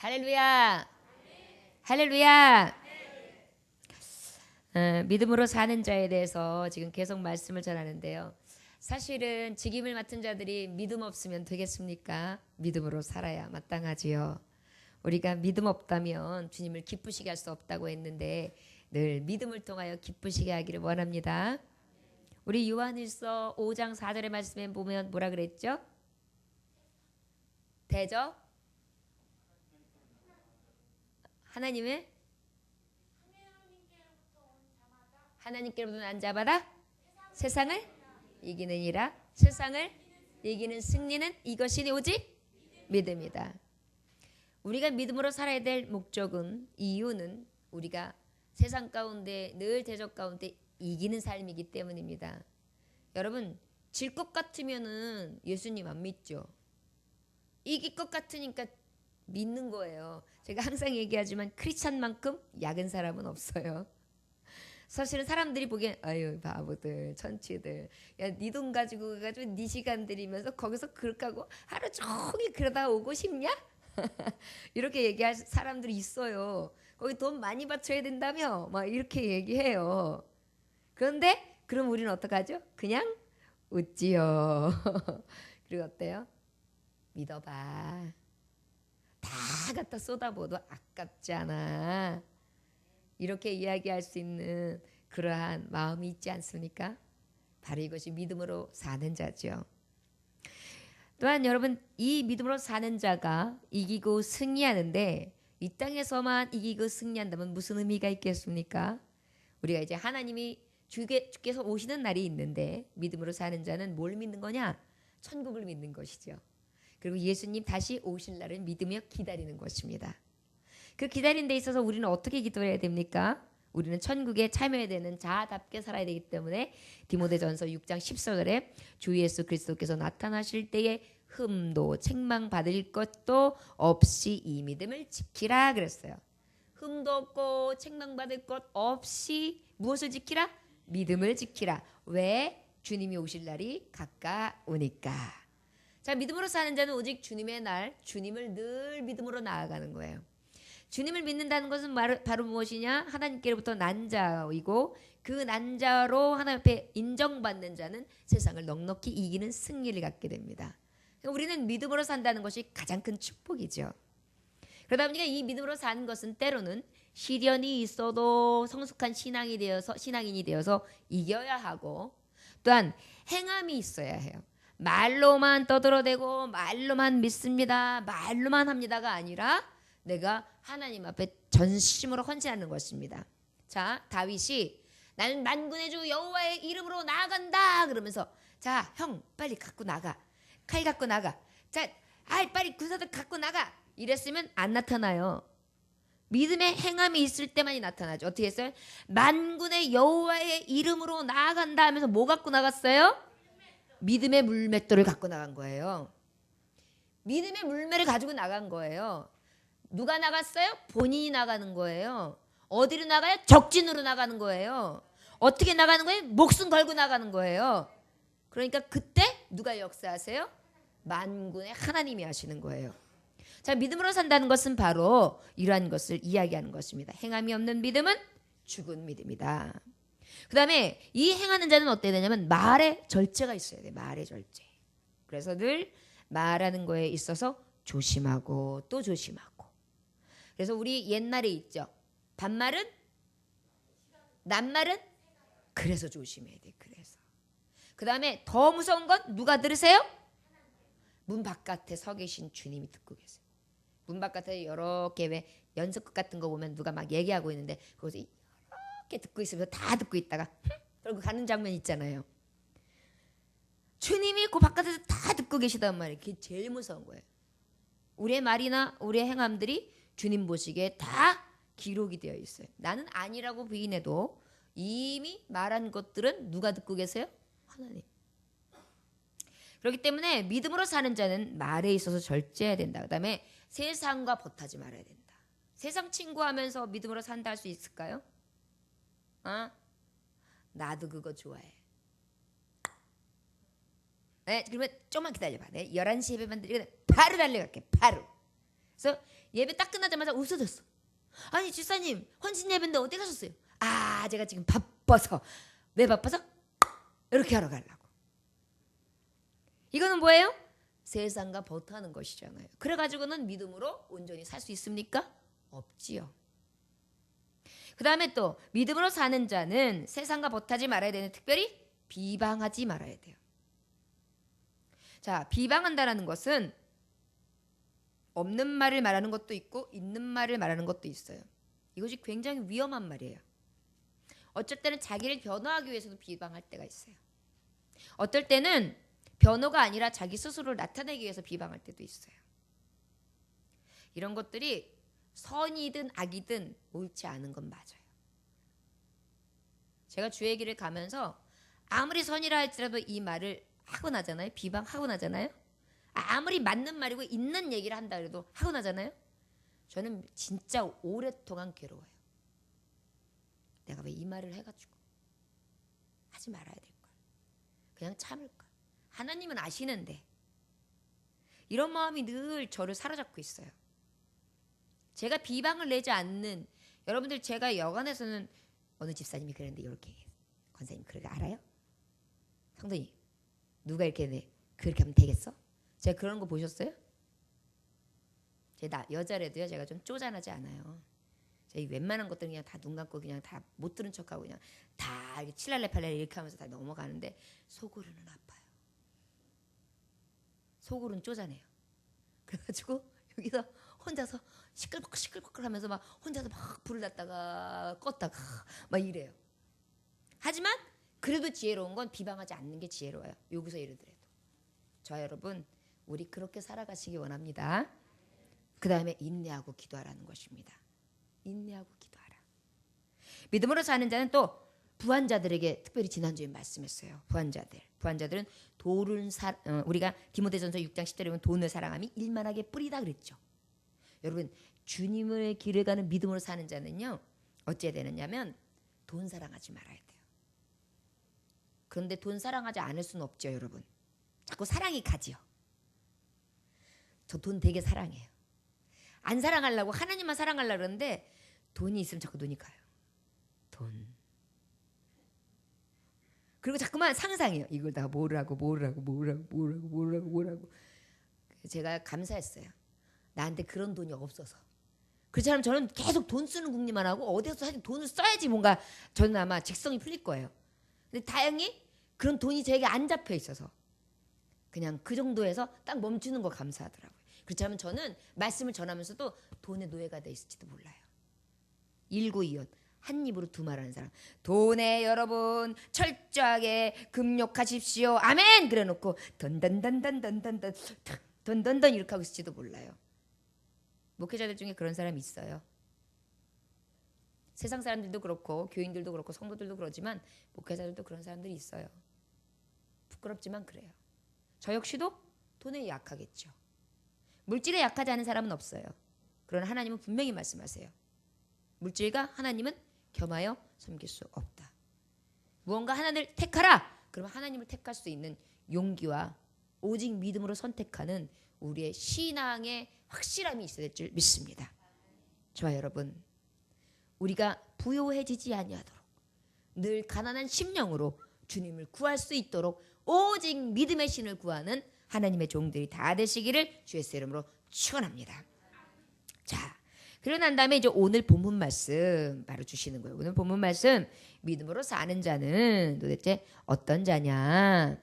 할렐루야. 할렐루야. 믿음으로 사는 자에 대해서 지금 계속 말씀을 전하는데요. 사실은 직임을 맡은 자들이 믿음 없으면 되겠습니까? 믿음으로 살아야 마땅하지요. 우리가 믿음 없다면 주님을 기쁘시게 할 수 없다고 했는데 늘 믿음을 통하여 기쁘시게 하기를 원합니다. 우리 요한일서 5장 4절의 말씀에 보면 뭐라 그랬죠? 대저 하나님께로부터 난 자마다 세상을 이기느니라. 세상을 이기는 승리는 이것이니 오직 믿음이다. 우리가 믿음으로 살아야 될 목적은, 이유는 우리가 세상 가운데 늘 대적 가운데 이기는 삶이기 때문입니다. 여러분, 질 것 같으면은 예수님 안 믿죠. 이길 것 같으니까 믿는 거예요. 제가 항상 얘기하지만 크리스찬만큼 약은 사람은 없어요. 사실은 사람들이 보기엔 아유 바보들 천치들, 야 네 돈 가지고 네 시간 들이면서 거기서 그렇게 하고 하루 종일 그러다 오고 싶냐? 이렇게 얘기할 사람들이 있어요. 거기 돈 많이 바쳐야 된다며 막 이렇게 얘기해요. 그런데 그럼 우리는 어떡하죠? 그냥 웃지요. 그리고 어때요? 믿어봐. 다 갖다 쏟아부어도 아깝지 않아. 이렇게 이야기할 수 있는 그러한 마음이 있지 않습니까? 바로 이것이 믿음으로 사는 자죠. 또한 여러분, 이 믿음으로 사는 자가 이기고 승리하는데 이 땅에서만 이기고 승리한다면 무슨 의미가 있겠습니까? 우리가 이제 하나님이 주께서 오시는 날이 있는데 믿음으로 사는 자는 뭘 믿는 거냐? 천국을 믿는 것이죠. 그리고 예수님 다시 오실 날을 믿으며 기다리는 것입니다. 그 기다리는 데 있어서 우리는 어떻게 기도해야 됩니까? 우리는 천국에 참여해야 되는 자답게 살아야 되기 때문에 디모데전서 6장 14절에 주 예수 그리스도께서 나타나실 때에 흠도 책망받을 것도 없이 이 믿음을 지키라 그랬어요. 흠도 없고 책망받을 것 없이 무엇을 지키라? 믿음을 지키라. 왜? 주님이 오실 날이 가까우니까. 자, 믿음으로 사는 자는 오직 주님의 날, 주님을 늘 믿음으로 나아가는 거예요. 주님을 믿는다는 것은 바로 무엇이냐? 하나님께로부터 난 자이고 그 난 자로 하나님 앞에 인정받는 자는 세상을 넉넉히 이기는 승리를 갖게 됩니다. 우리는 믿음으로 산다는 것이 가장 큰 축복이죠. 그러다 보니까 이 믿음으로 사는 것은 때로는 시련이 있어도 성숙한 신앙인이 되어서 이겨야 하고, 또한 행함이 있어야 해요. 말로만 떠들어대고 말로만 믿습니다, 말로만 합니다가 아니라 내가 하나님 앞에 전심으로 헌신하는 것입니다. 자, 다윗이 나는 만군의 주 여호와의 이름으로 나아간다 그러면서, 자, 형 빨리 갖고 나가, 칼 갖고 나가, 자, 빨리 군사들 갖고 나가 이랬으면 안 나타나요. 믿음의 행함이 있을 때만이 나타나죠. 어떻게 했어요? 만군의 여호와의 이름으로 나아간다 하면서 뭐 갖고 나갔어요? 믿음의 물맷돌을 갖고 나간 거예요. 믿음의 물맷을 가지고 나간 거예요. 누가 나갔어요? 본인이 나가는 거예요. 어디로 나가요? 적진으로 나가는 거예요. 어떻게 나가는 거예요? 목숨 걸고 나가는 거예요. 그러니까 그때 누가 역사하세요? 만군의 하나님이 하시는 거예요. 자, 믿음으로 산다는 것은 바로 이러한 것을 이야기하는 것입니다. 행함이 없는 믿음은 죽은 믿음이다. 그 다음에 이 행하는 자는 어때야 되냐면 말에 절제가 있어야 돼. 말에 절제. 그래서 늘 말하는 거에 있어서 조심하고 또 조심하고. 그래서 우리 옛날에 있죠. 반말은? 낱말은? 그래서 조심해야 돼. 그래서. 그 다음에 더 무서운 건 누가 들으세요? 문 바깥에 서 계신 주님이 듣고 계세요. 문 바깥에 이렇게 왜 연습극 같은 거 보면 누가 막 얘기하고 있는데 거기서 이렇게 듣고 있으면서 다 듣고 있다가 그러고 가는 장면 있잖아요. 주님이 그 바깥에서 다 듣고 계시단 말이에요. 그게 제일 무서운 거예요. 우리의 말이나 우리의 행함들이 주님 보시기에 다 기록이 되어 있어요. 나는 아니라고 부인해도 이미 말한 것들은 누가 듣고 계세요? 하나님. 그렇기 때문에 믿음으로 사는 자는 말에 있어서 절제해야 된다. 그 다음에 세상과 버타지 말아야 된다. 세상 친구하면서 믿음으로 산다 할 수 있을까요? 나도 그거 좋아해. 네, 그러면 조금만 기다려봐. 네, 11시 예배만 드리고 바로 달려갈게. 바로. 그래서 예배 딱 끝나자마자 웃어졌어. 아니 집사님 헌신 예배인데 어디 가셨어요? 아 제가 지금 바빠서. 왜 바빠서? 이렇게 하러 가려고. 이거는 뭐예요? 세상과 버터하는 것이잖아요. 그래가지고는 믿음으로 온전히 살 수 있습니까? 없지요. 그 다음에 또 믿음으로 사는 자는 세상과 버타지 말아야 되는, 특별히 비방하지 말아야 돼요. 자, 비방한다라는 것은 없는 말을 말하는 것도 있고 있는 말을 말하는 것도 있어요. 이것이 굉장히 위험한 말이에요. 어쩔 때는 자기를 변호하기 위해서도 비방할 때가 있어요. 어떨 때는 변호가 아니라 자기 스스로를 나타내기 위해서 비방할 때도 있어요. 이런 것들이 선이든 악이든 옳지 않은 건 맞아요. 제가 주의 길을 가면서 아무리 선이라 할지라도 이 말을 하고 나잖아요. 비방하고 나잖아요. 아무리 맞는 말이고 있는 얘기를 한다 그래도 하고 나잖아요. 저는 진짜 오랫동안 괴로워요. 내가 왜 이 말을 해가지고 하지 말아야 될걸. 그냥 참을걸. 하나님은 아시는데. 이런 마음이 늘 저를 사로잡고 있어요. 제가 비방을 내지 않는, 여러분들 제가 여관에서는 어느 집사님이 그랬는데 이렇게 권사님 그렇게 알아요? 성도님 누가 이렇게 그렇게 하면 되겠어? 제가 그런 거 보셨어요? 제가 여자라도요 제가 좀 쪼잔하지 않아요. 제가 웬만한 것들은 그냥 다 눈 감고 그냥 다 못 들은 척하고 그냥 다 이렇게 칠랄레 팔랄레 이렇게 하면서 다 넘어가는데 속으로는 아파요. 속으로는 쪼잔해요. 그래가지고 여기서 혼자서 시끌벅 하면서 막 혼자서 막 불을 났다가 껐다가 막 이래요. 하지만 그래도 지혜로운 건 비방하지 않는 게 지혜로워요. 여기서 예를 들어도. 저 여러분 우리 그렇게 살아가시기 원합니다. 그 다음에 인내하고 기도하라는 것입니다. 인내하고 기도하라. 믿음으로 사는 자는 또 부한자들에게 특별히 지난주에 말씀했어요. 부한자들은 우리가 디모데전서 6장 10절에 보면 돈을 사랑함이 일만하게 뿌리다 그랬죠. 여러분 주님의 길을 가는 믿음으로 사는 자는요 어찌해야 되느냐면 돈 사랑하지 말아야 돼요. 그런데 돈 사랑하지 않을 수는 없죠. 여러분 자꾸 사랑이 가지요. 저 돈 되게 사랑해요. 안 사랑하려고 하나님만 사랑하려고 그러는데 돈이 있으면 자꾸 눈이 가요. 돈. 그리고 자꾸만 상상해요. 이걸 다 뭐라고. 제가 감사했어요. 나한테 그런 돈이 없어서. 그렇지만 저는 계속 돈 쓰는 궁리만 하고 어디서 사실 돈을 써야지 뭔가 저는 아마 직성이 풀릴 거예요. 근데 다행히 그런 돈이 저에게 안 잡혀 있어서 그냥 그 정도에서 딱 멈추는 거 감사하더라고요. 그렇지만 저는 말씀을 전하면서도 돈의 노예가 돼 있을지도 몰라요. 일구이연 한 입으로 두 말하는 사람. 돈에 여러분 철저하게 금욕하십시오. 아멘. 그래놓고 던던던 이렇게 하고 있을지도 몰라요. 목회자들 중에 그런 사람이 있어요. 세상 사람들도 그렇고 교인들도 그렇고 성도들도 그러지만 목회자들도 그런 사람들이 있어요. 부끄럽지만 그래요. 저 역시도 돈에 약하겠죠. 물질에 약하지 않은 사람은 없어요. 그러나 하나님은 분명히 말씀하세요. 물질과 하나님은 겸하여 섬길 수 없다. 무언가 하나님을 택하라. 그러면 하나님을 택할 수 있는 용기와 오직 믿음으로 선택하는 우리의 신앙의 확실함이 있어야 될 줄 믿습니다. 저와 여러분 우리가 부요해지지 아니하도록 늘 가난한 심령으로 주님을 구할 수 있도록 오직 믿음의 신을 구하는 하나님의 종들이 다 되시기를 주의 이름으로 축원합니다. 자, 그러고 난 다음에 이제 오늘 본문 말씀 바로 주시는 거예요. 오늘 본문 말씀 믿음으로 사는 자는 도대체 어떤 자냐?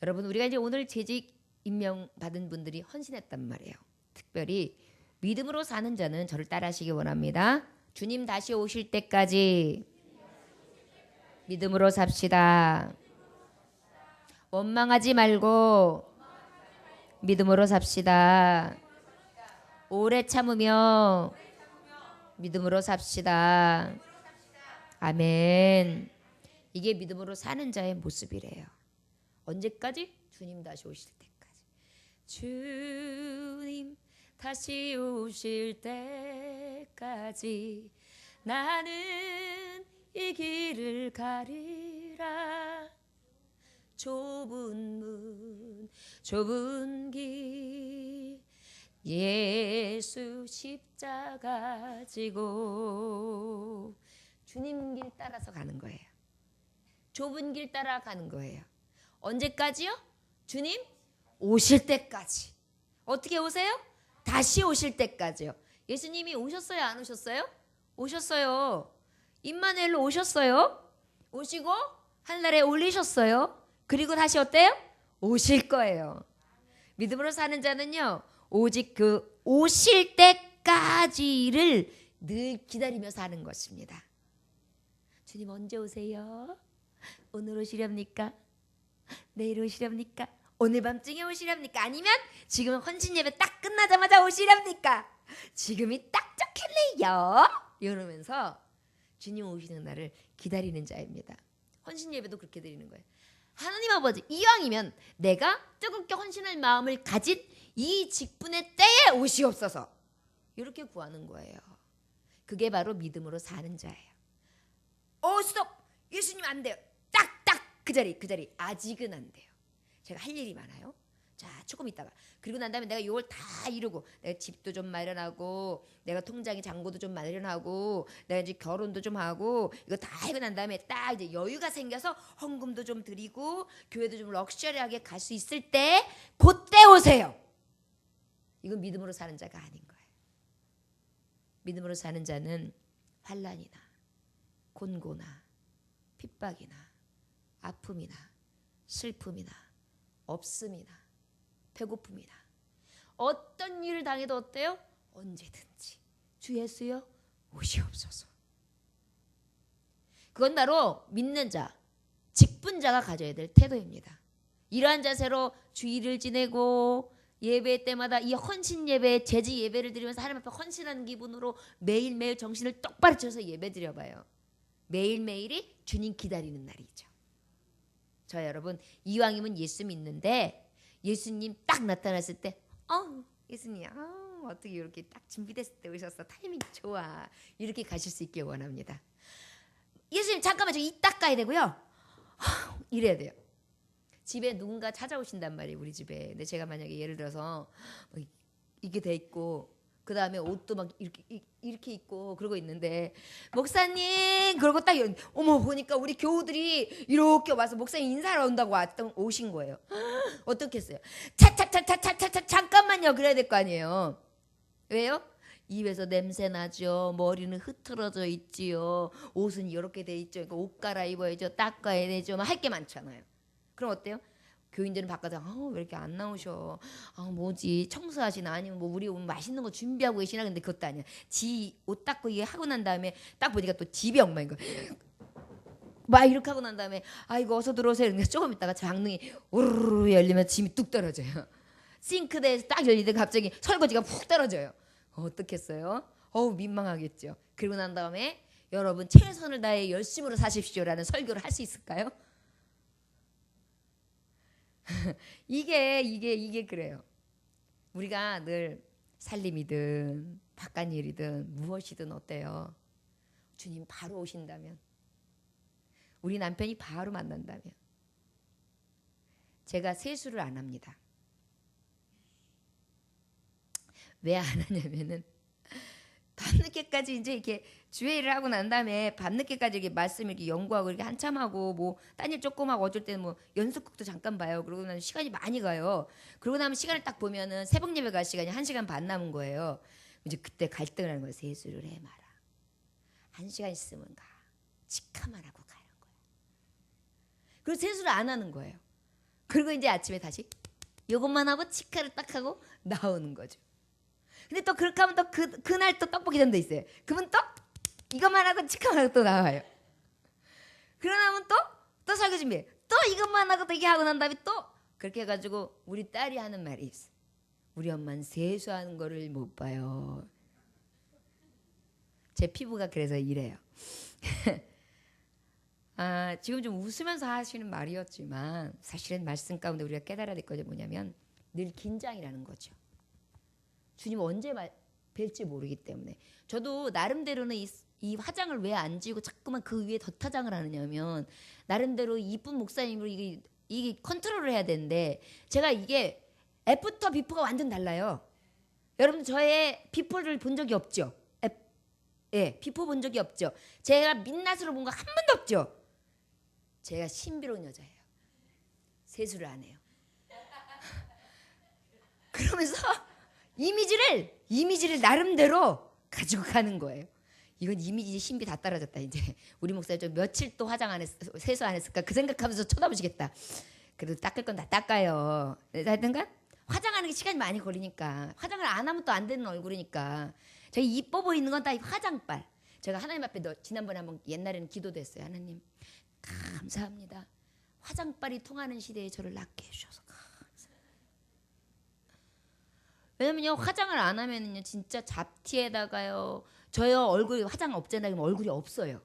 여러분 우리가 이제 오늘 재직 임명 받은 분들이 헌신했단 말이에요. 특별히 믿음으로 사는 자는 저를 따라하시기 원합니다. 주님 다시 오실 때까지 믿음으로 삽시다. 원망하지 말고 믿음으로 삽시다. 오래 참으며 믿음으로 삽시다. 아멘. 이게 믿음으로 사는 자의 모습이래요. 언제까지? 주님 다시 오실 때까지. 주님 다시 오실 때까지 나는 이 길을 가리라. 좁은 문 좁은 길 예수 십자가 지고 주님 길 따라서 가는 거예요. 좁은 길 따라 가는 거예요. 언제까지요? 주님 오실 때까지. 어떻게 오세요? 다시 오실 때까지요. 예수님이 오셨어요? 안 오셨어요? 오셨어요. 임마누엘로 오셨어요. 오시고 하늘나라에 올리셨어요. 그리고 다시 어때요? 오실 거예요. 믿음으로 사는 자는요, 오직 그 오실 때까지를 늘 기다리며 사는 것입니다. 주님 언제 오세요? 오늘 오시렵니까? 내일 오시렵니까? 오늘 밤중에 오시렵니까? 아니면 지금 헌신 예배 딱 끝나자마자 오시렵니까? 지금이 딱 좋겠네요. 이러면서 주님 오시는 날을 기다리는 자입니다. 헌신 예배도 그렇게 드리는 거예요. 하나님 아버지, 이왕이면 내가 뜨겁게 헌신할 마음을 가진 이 직분의 때에 오시옵소서. 이렇게 구하는 거예요. 그게 바로 믿음으로 사는 자예요. 스톱! 예수님 안 돼요. 딱 그 자리 아직은 안 돼요. 제가 할 일이 많아요. 자, 조금 있다가 그리고 난 다음에 내가 이걸 다 이루고 내가 집도 좀 마련하고 내가 통장에 잔고도 좀 마련하고 내가 이제 결혼도 좀 하고 이거 다 하고 난 다음에 딱 이제 여유가 생겨서 헌금도 좀 드리고 교회도 좀 럭셔리하게 갈 수 있을 때 그때 오세요. 이건 믿음으로 사는 자가 아닌 거예요. 믿음으로 사는 자는 환난이나 곤고나 핍박이나 아픔이나 슬픔이나 없음이나 배고픔이나 어떤 일을 당해도 어때요? 언제든지 주 예수여 오시옵소서. 그건 바로 믿는 자, 직분자가 가져야 될 태도입니다. 이러한 자세로 주일을 지내고 예배 때마다 이 헌신 예배, 제지 예배를 드리면서 하나님 앞에 헌신하는 기분으로 매일매일 정신을 똑바로 차려서 예배 드려봐요. 매일매일이 주님 기다리는 날이죠. 저 여러분, 이왕이면 예수 믿는데 예수님 딱 나타났을 때 예수님 어떻게 이렇게 딱 준비됐을 때 오셨어. 타이밍 좋아. 이렇게 가실 수 있길 원합니다. 예수님 잠깐만 저 이 닦아야 되고요. 이래야 돼요. 집에 누군가 찾아오신단 말이에요. 우리 집에. 근데 제가 만약에 예를 들어서 이게 돼 있고 그 다음에 옷도 막 이렇게 입고 그러고 있는데 목사님 그러고 딱 어머 보니까 우리 교우들이 이렇게 와서 목사님 인사하러 온다고 오신 거예요. 어떻게 했어요? 차차차차차차 잠깐만요. 그래야 될 거 아니에요. 왜요? 입에서 냄새 나죠. 머리는 흐트러져 있지요. 옷은 이렇게 돼 있죠. 그러니까 옷 갈아입어야죠. 닦아야 되죠. 할 게 많잖아요. 그럼 어때요? 교인들은 바깥에 왜 이렇게 안 나오셔? 뭐지? 청소하시나 아니면 뭐 우리 오늘 맛있는 거 준비하고 계시나? 근데 그것도 아니야. 지 옷 닦고 이게 하고 난 다음에 딱 보니까 또 집이 엉망인 거야. 막 이렇게 하고 난 다음에 이거 어서 들어오세요. 그러니까 조금 있다가 장롱이 우르르 열리면 짐이 뚝 떨어져요. 싱크대에서 딱 열리는데 갑자기 설거지가 푹 떨어져요. 어떻겠어요? 민망하겠죠. 그리고 난 다음에 여러분 최선을 다해 열심으로 사십시오라는 설교를 할 수 있을까요? 이게 그래요. 우리가 늘 살림이든 바깥일이든 무엇이든 어때요? 주님 바로 오신다면, 우리 남편이 바로 만난다면, 제가 세수를 안 합니다. 왜 안 하냐면은 밤늦게까지 이제 이렇게 주회를 하고 난 다음에 밤늦게까지 이렇게 말씀 이렇게 연구하고 이렇게 한참 하고 뭐 딴 일 조금 하고 어쩔 때는 뭐 연습극도 잠깐 봐요. 그러고 나면 시간이 많이 가요. 그러고 나면 시간을 딱 보면은 새벽 예배 갈 시간이 1시간 반 남은 거예요. 이제 그때 갈등을 하는 거예요. 세수를 해 마라. 1시간 있으면 가. 직화만 하고 가는 거예요. 그리고 세수를 안 하는 거예요. 그리고 이제 아침에 다시 이것만 하고 직화를 딱 하고 나오는 거죠. 근데 또 그렇게 하면 또 그날 또 떡볶이 전도 있어요. 그러면 또 이것만 하고 치카만 하고 또 나와요. 그러면 또 설교 준비해. 또 이것만 하고 또 이게 하고 난 다음에 또 그렇게 해가지고 우리 딸이 하는 말이 있어. 우리 엄마는 세수하는 거를 못 봐요. 제 피부가 그래서 이래요. 지금 좀 웃으면서 하시는 말이었지만 사실은 말씀 가운데 우리가 깨달아야 될 것이 뭐냐면 늘 긴장이라는 거죠. 주님 언제 뵐지 모르기 때문에. 저도 나름대로는 이 화장을 왜 안 지우고 자꾸만 그 위에 덧화장을 하느냐면 나름대로 이쁜 목사님으로 이게 컨트롤을 해야 되는데 제가 이게 애프터 비포가 완전 달라요. 여러분 저의 비포를 본 적이 없죠? 예, 비포 본 적이 없죠? 제가 민낯으로 본 거 한 번도 없죠? 제가 신비로운 여자예요. 세수를 안 해요. 그러면서 이미지를 나름대로 가지고 가는 거예요. 이건 이미지 신비 다 떨어졌다. 이제 우리 목사님 좀 며칠 또 화장 안 했, 세수 안 했을까 그 생각하면서 쳐다보시겠다. 그래도 닦을 건 다 닦아요. 하여튼간 화장하는 게 시간이 많이 걸리니까 화장을 안 하면 또 안 되는 얼굴이니까 저희 이뻐 보이는 건 다 화장빨. 제가 하나님 앞에 지난번에 한번 옛날에는 기도도 했어요. 하나님 감사합니다. 화장빨이 통하는 시대에 저를 낳게 해주셔서 감사합니다. 왜냐면요 화장을 안 하면은요 진짜 잡티에다가요 저요 얼굴이 화장 없잖아요. 그럼 얼굴이 없어요.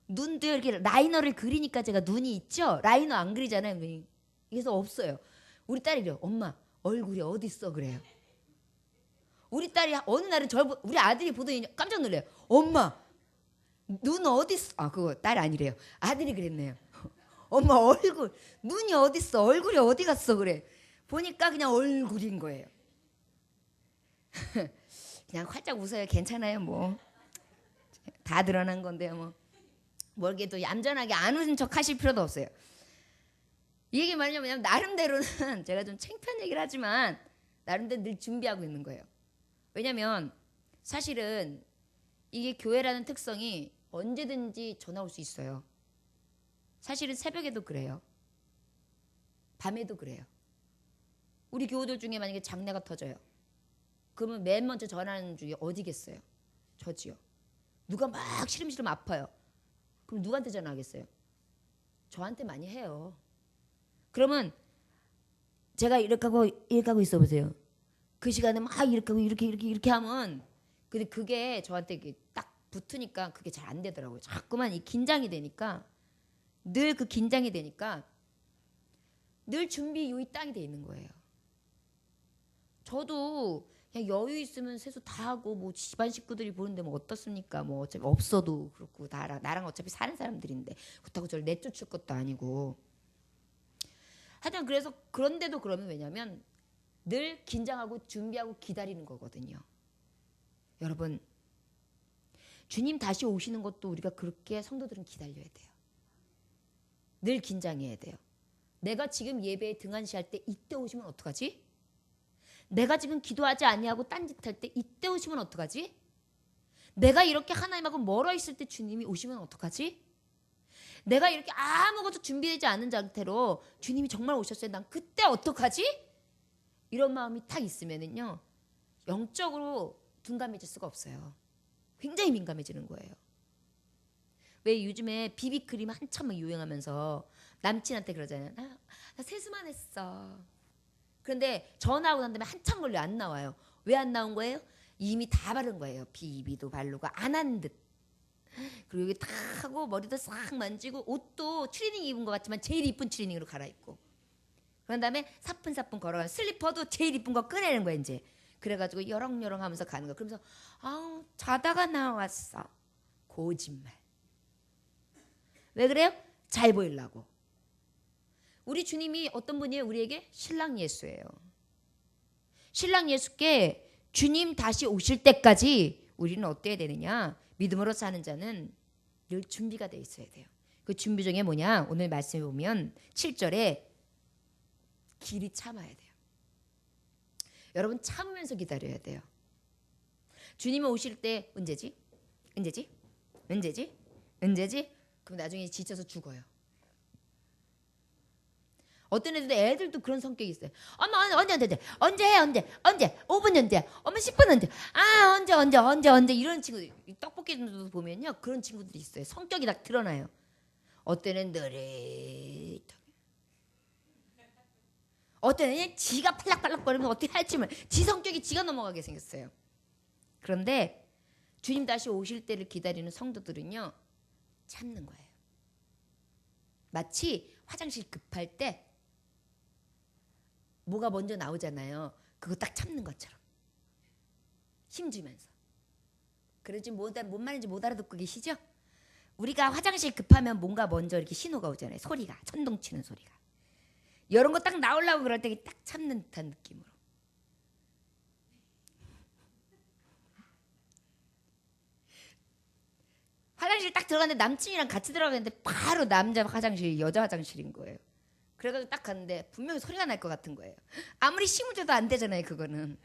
눈도 이렇게 라이너를 그리니까 제가 눈이 있죠. 라이너 안 그리잖아요. 그래서 없어요. 우리 딸이 그래요. 엄마 얼굴이 어디 있어 그래요. 우리 딸이 어느 날은 우리 아들이 보더니 깜짝 놀래요. 엄마 눈 어디 있어? 아 그거 딸 아니래요. 아들이 그랬네요. 엄마 얼굴 눈이 어디 있어? 얼굴이 어디 갔어 그래. 보니까 그냥 얼굴인 거예요. 그냥 활짝 웃어요. 괜찮아요 뭐. 다 드러난 건데요 뭐. 뭐 이렇게 또 얌전하게 안 웃은 척 하실 필요도 없어요. 이 얘기 뭐냐면 나름대로는 제가 좀 창피한 얘기를 하지만 나름대로 늘 준비하고 있는 거예요. 왜냐면 사실은 이게 교회라는 특성이 언제든지 전화 올 수 있어요. 사실은 새벽에도 그래요. 밤에도 그래요. 우리 교우들 중에 만약에 장례가 터져요. 그러면 맨 먼저 전화하는 중에 어디겠어요? 저지요. 누가 막 시름시름 아파요. 그럼 누구한테 전화하겠어요? 저한테 많이 해요. 그러면 제가 이렇게 하고 있어 보세요. 그 시간에 막 이렇게 하고 이렇게 하면 근데 그게 저한테 딱 붙으니까 그게 잘 안 되더라고요. 자꾸만 이 긴장이 되니까 늘 그 긴장이 되니까 늘 준비 요이 땅이 돼 있는 거예요. 저도 그냥 여유 있으면 세수 다 하고 뭐 집안 식구들이 보는데 뭐 어떻습니까? 뭐 어차피 없어도 그렇고 나랑 어차피 사는 사람들인데 그렇다고 저를 내쫓을 것도 아니고 하여튼 그래서 그런데도 그러면 왜냐면 늘 긴장하고 준비하고 기다리는 거거든요. 여러분 주님 다시 오시는 것도 우리가 그렇게 성도들은 기다려야 돼요. 늘 긴장해야 돼요. 내가 지금 예배에 등한시할 때 이때 오시면 어떡하지? 내가 지금 기도하지 아니하고 딴짓할 때 이때 오시면 어떡하지? 내가 이렇게 하나님하고 멀어 있을 때 주님이 오시면 어떡하지? 내가 이렇게 아무것도 준비되지 않은 상태로 주님이 정말 오셨어요. 난 그때 어떡하지? 이런 마음이 딱 있으면은요 영적으로 둔감해질 수가 없어요. 굉장히 민감해지는 거예요. 왜 요즘에 비비크림 한참 유행하면서 남친한테 그러잖아요. 나 세수만 했어. 그런데 전화하고 난 다음에 한참 걸려 안 나와요. 왜 안 나온 거예요? 이미 다 바른 거예요. 비비도 바르고 안 한 듯. 그리고 여기 탁 하고 머리도 싹 만지고 옷도 트레이닝 입은 것 같지만 제일 이쁜 트레이닝으로 갈아입고 그런 다음에 사뿐사뿐 걸어가는 슬리퍼도 제일 이쁜 거 꺼내는 거야 이제. 그래가지고 여렁여렁 하면서 가는 거. 그러면서 아우 자다가 나왔어. 거짓말. 왜 그래요? 잘 보이려고. 우리 주님이 어떤 분이에요? 우리에게 신랑 예수예요. 신랑 예수께 주님 다시 오실 때까지 우리는 어때야 되느냐? 믿음으로 사는 자는 늘 준비가 돼 있어야 돼요. 그 준비 중에 뭐냐? 오늘 말씀에 보면 7절에 길이 참아야 돼요. 여러분 참으면서 기다려야 돼요. 주님이 오실 때 언제지? 그럼 나중에 지쳐서 죽어요. 어떤 애들도 그런 성격이 있어요. 엄마 언제 5분 언제 엄마 10분 언제 언제 이런 친구들 떡볶이도 보면요 그런 친구들이 있어요. 성격이 딱 드러나요. 어떤 애는 느릿하게 어떤 애는 지가 팔락팔락거리면 어떻게 할지 몰라. 지 성격이 지가 넘어가게 생겼어요. 그런데 주님 다시 오실 때를 기다리는 성도들은요 참는 거예요. 마치 화장실 급할 때 뭐가 먼저 나오잖아요. 그거 딱 참는 것처럼 힘주면서. 그러지 뭔 말인지 못 알아듣고 계시죠? 우리가 화장실 급하면 뭔가 먼저 이렇게 신호가 오잖아요. 소리가 천둥치는 소리가. 이런 거 딱 나오려고 그럴 때 딱 참는 듯한 느낌으로. 화장실 딱 들어갔는데 남친이랑 같이 들어갔는데 바로 남자 화장실 여자 화장실인 거예요. 그래가지고 딱 갔는데 분명히 소리가 날 것 같은 거예요. 아무리 힘을 줘도 안 되잖아요, 그거는.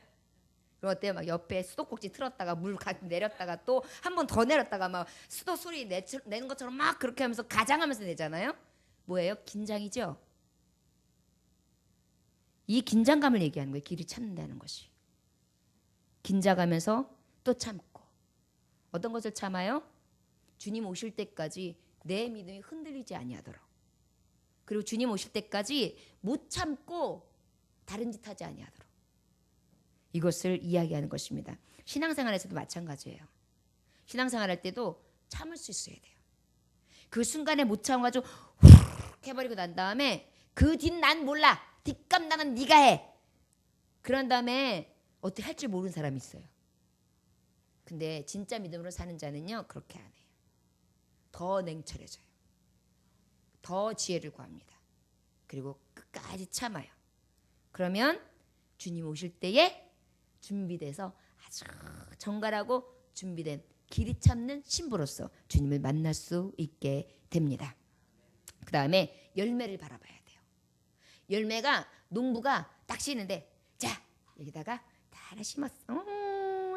그럼 어때요? 막 옆에 수도꼭지 틀었다가 물 내렸다가 또 한 번 더 내렸다가 막 수도 소리 내는 것처럼 막 그렇게 하면서 가장하면서 내잖아요. 뭐예요? 긴장이죠. 이 긴장감을 얘기하는 거예요. 길이 참는다는 것이. 긴장하면서 또 참고. 어떤 것을 참아요? 주님 오실 때까지 내 믿음이 흔들리지 아니하도록. 그리고 주님 오실 때까지 못 참고 다른 짓 하지 아니하도록. 이것을 이야기하는 것입니다. 신앙생활에서도 마찬가지예요. 신앙생활 할 때도 참을 수 있어야 돼요. 그 순간에 못 참아가지고 훅 해버리고 난 다음에 그 뒤 난 몰라. 뒷감당은 네가 해. 그런 다음에 어떻게 할 줄 모르는 사람이 있어요. 근데 진짜 믿음으로 사는 자는요. 그렇게 안 해요. 더 냉철해져요. 더 지혜를 구합니다. 그리고 끝까지 참아요. 그러면 주님 오실 때에 준비돼서 아주 정갈하고 준비된 길이 참는 신부로서 주님을 만날 수 있게 됩니다. 그 다음에 열매를 바라봐야 돼요. 열매가 농부가 딱 심는데 자 여기다가 다 하나 심었어.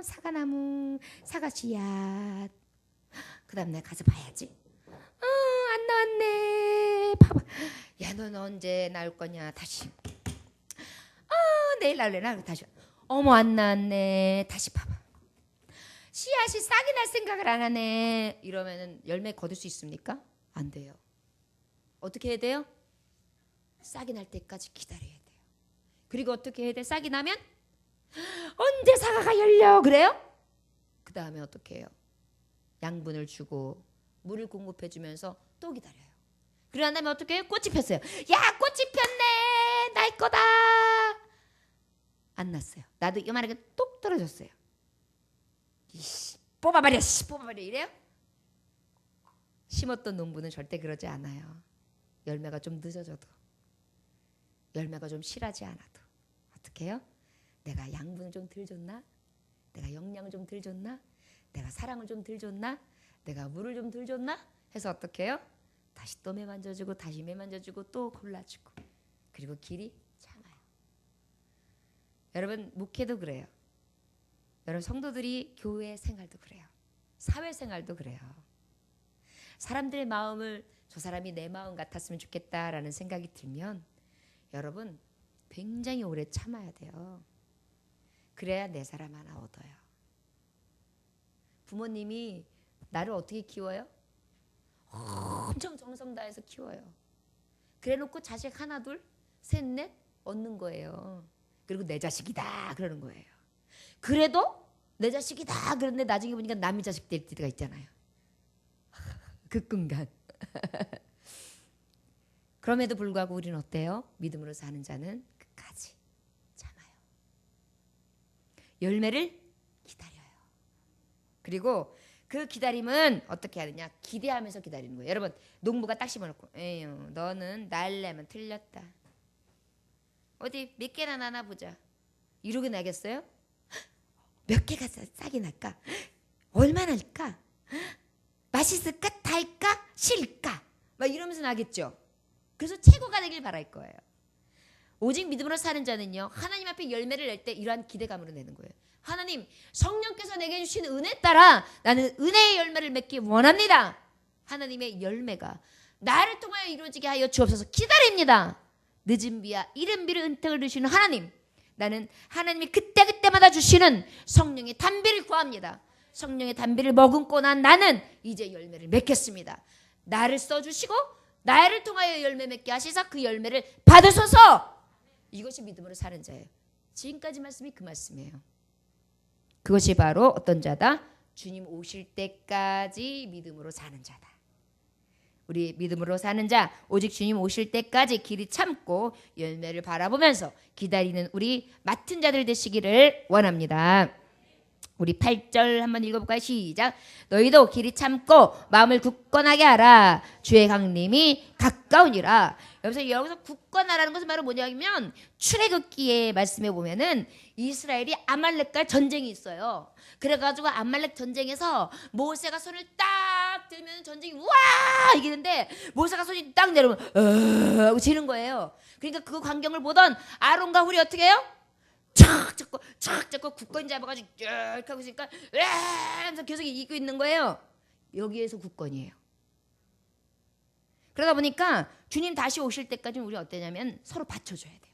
사과나무 사과씨앗. 그 다음 내가 가서 봐야지. 안 나왔네. 봐봐. 야 넌 언제 나올 거냐 다시. 내일 나올래나 다시. 어머 안 나왔네. 다시 봐봐. 씨앗이 싹이 날 생각을 안 하네. 이러면은 열매 거둘 수 있습니까? 안 돼요. 어떻게 해야 돼요? 싹이 날 때까지 기다려야 돼요. 그리고 어떻게 해야 돼? 싹이 나면 언제 사과가 열려 그래요? 그 다음에 어떻게 해요? 양분을 주고 물을 공급해 주면서 또 기다려요. 그러고 다음에 어떻게 해요? 꽃이 폈어요. 야 꽃이 폈네. 날 거다. 안 났어요. 나도 이만하게 똑 떨어졌어요. 뽑아버려 뽑아버려 이래요? 심었던 농부는 절대 그러지 않아요. 열매가 좀 늦어져도 열매가 좀 실하지 않아도 어떻게 해요? 내가 양분을 좀 덜 줬나? 내가 영양을 좀 덜 줬나? 내가 사랑을 좀 덜 줬나? 내가 물을 좀 덜 줬나? 해서 어떻게 해요? 다시 또 매 만져주고 다시 매 만져주고 또 골라주고 그리고 길이 참아요. 여러분 목회도 그래요. 여러분 성도들이 교회 생활도 그래요. 사회생활도 그래요. 사람들의 마음을 저 사람이 내 마음 같았으면 좋겠다라는 생각이 들면 여러분 굉장히 오래 참아야 돼요. 그래야 내 사람 하나 얻어요. 부모님이 나를 어떻게 키워요? 엄청 정성 다해서 키워요. 그래놓고 자식 하나 둘 셋 넷 얻는 거예요. 그리고 내 자식이다 그러는 거예요. 그래도 내 자식이다 그런데 나중에 보니까 남의 자식 될 때가 있잖아요. 그 끈간. 그럼에도 불구하고 우리는 어때요? 믿음으로 사는 자는 끝까지 참아요. 열매를 기다려요. 그리고 그 기다림은 어떻게 하느냐? 기대하면서 기다리는 거예요. 여러분 농부가 딱 심어놓고 에휴 너는 날래면 틀렸다. 어디 몇 개나 나나 보자. 이러고 나겠어요? 몇 개가 싹이 날까? 얼마나 날까? 맛있을까? 달까? 실까? 막 이러면서 나겠죠. 그래서 최고가 되길 바랄 거예요. 오직 믿음으로 사는 자는요. 하나님 앞에 열매를 낼 때 이러한 기대감으로 내는 거예요. 하나님 성령께서 내게 주신 은혜 따라 나는 은혜의 열매를 맺기 원합니다. 하나님의 열매가 나를 통하여 이루어지게 하여 주옵소서 기다립니다. 늦은 비와 이른 비를 은택을 주시는 하나님 나는 하나님이 그때그때마다 주시는 성령의 단비를 구합니다. 성령의 단비를 머금고 난 나는 이제 열매를 맺겠습니다. 나를 써주시고 나를 통하여 열매 맺게 하시사 그 열매를 받으소서. 이것이 믿음으로 사는 자예요. 지금까지 말씀이 그 말씀이에요. 그것이 바로 어떤 자다? 주님 오실 때까지 믿음으로 사는 자다. 우리 믿음으로 사는 자 오직 주님 오실 때까지 길이 참고 열매를 바라보면서 기다리는 우리 맡은 자들 되시기를 원합니다. 우리 8절 한번 읽어볼까요? 시작. 너희도 길이 참고 마음을 굳건하게 하라. 주의 강림이 가까우니라. 여기서 굳건하라는 것은 바로 뭐냐면 출애굽기의 말씀에 보면은 이스라엘이 아말렉과 전쟁이 있어요. 그래가지고 아말렉 전쟁에서 모세가 손을 딱 들면 전쟁이 우와 이기는데 모세가 손이 딱 내려오면 하고 지는 거예요. 그러니까 그 광경을 보던 아론과 훌이 어떻게 해요? 착 잡고 굳건히 잡아가지고 쭉 하고 있으니까 하면서 계속 이기고 있는 거예요. 여기에서 굳건이에요. 그러다 보니까 주님 다시 오실 때까지 우리 어떠냐면 서로 받쳐줘야 돼요.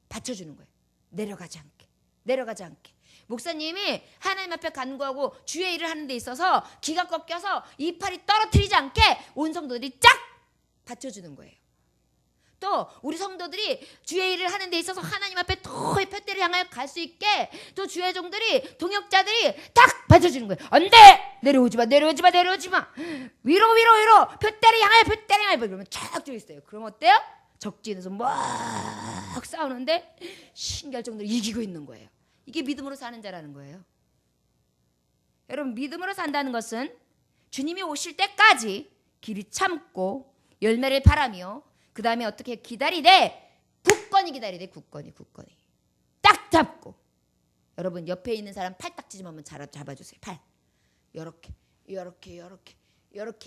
받쳐주는 거예요. 내려가지 않게. 목사님이 하나님 앞에 간구하고 주의 일을 하는 데 있어서 기가 꺾여서 이팔이 떨어뜨리지 않게 온 성도들이 쫙 받쳐주는 거예요. 또 우리 성도들이 주의 일을 하는 데 있어서 하나님 앞에 더 푯대를 향하여 갈 수 있게 또 주의 종들이 동역자들이 딱 받쳐주는 거예요. 안 돼! 내려오지 마. 위로 푯대를 향하여 그러면 쫙 져 있어요. 그럼 어때요? 적진에서 막 싸우는데 신기할 정도로 이기고 있는 거예요. 이게 믿음으로 사는 자라는 거예요. 여러분, 믿음으로 산다는 것은 주님이 오실 때까지 길이 참고 열매를 바라며 그 다음에 어떻게 기다리되 굳건히 굳건히 딱 잡고. 여러분, 옆에 있는 사람 팔딱지 좀 한번 잡아주세요. 팔 요렇게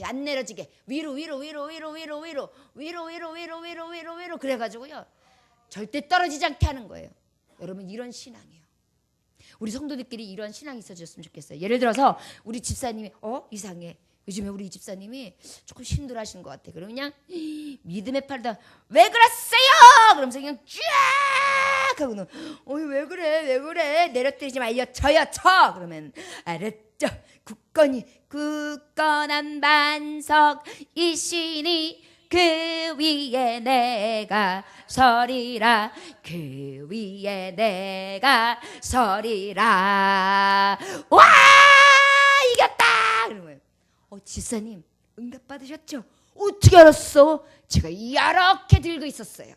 안 내려지게 위로 그래가지고요 절대 떨어지지 않게 하는 거예요. 여러분, 이런 신앙이에요. 우리 성도들끼리 이런 신앙이 있어졌으면 좋겠어요. 예를 들어서 우리 집사님이 이상해, 요즘에 우리 집사님이 조금 힘들어하시는 것 같아. 그러면 그냥 믿음의 팔다 왜 그랬어요? 그러면서 그냥 쫙 하고는 왜 그래 내려뜨리지 말려 쳐요 그러면 알았죠. 굳건한 반석이시니 그 위에 내가 서리라. 와 이겼다. 그러면 집사님 응답 받으셨죠? 어떻게 알았어? 제가 이렇게 들고 있었어요.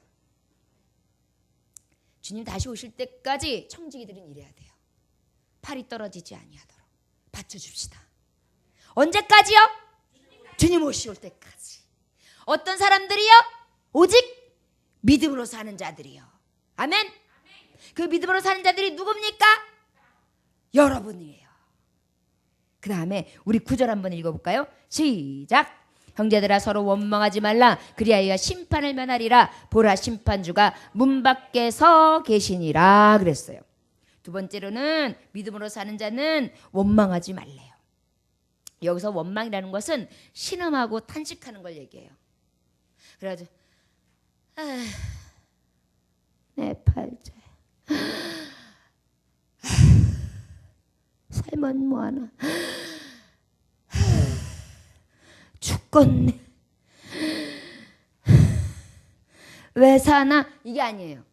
주님 다시 오실 때까지 청지기들은 이래야 돼요. 팔이 떨어지지 아니하도록 받쳐줍시다. 언제까지요? 주님 오실 때까지. 어떤 사람들이요? 오직 믿음으로 사는 자들이요. 아멘. 그 믿음으로 사는 자들이 누굽니까? 여러분이에요. 그 다음에 우리 9절 한번 읽어볼까요? 시작. 형제들아 서로 원망하지 말라. 그리하여 심판을 면하리라. 보라 심판주가 문 밖에 서 계시니라 그랬어요. 두 번째로는 믿음으로 사는 자는 원망하지 말래요. 여기서 원망이라는 것은 신음하고 탄식하는 걸 얘기해요. 그래가지고 내 팔자 삶은 뭐하나 죽겠네 왜 사나 이게 아니에요.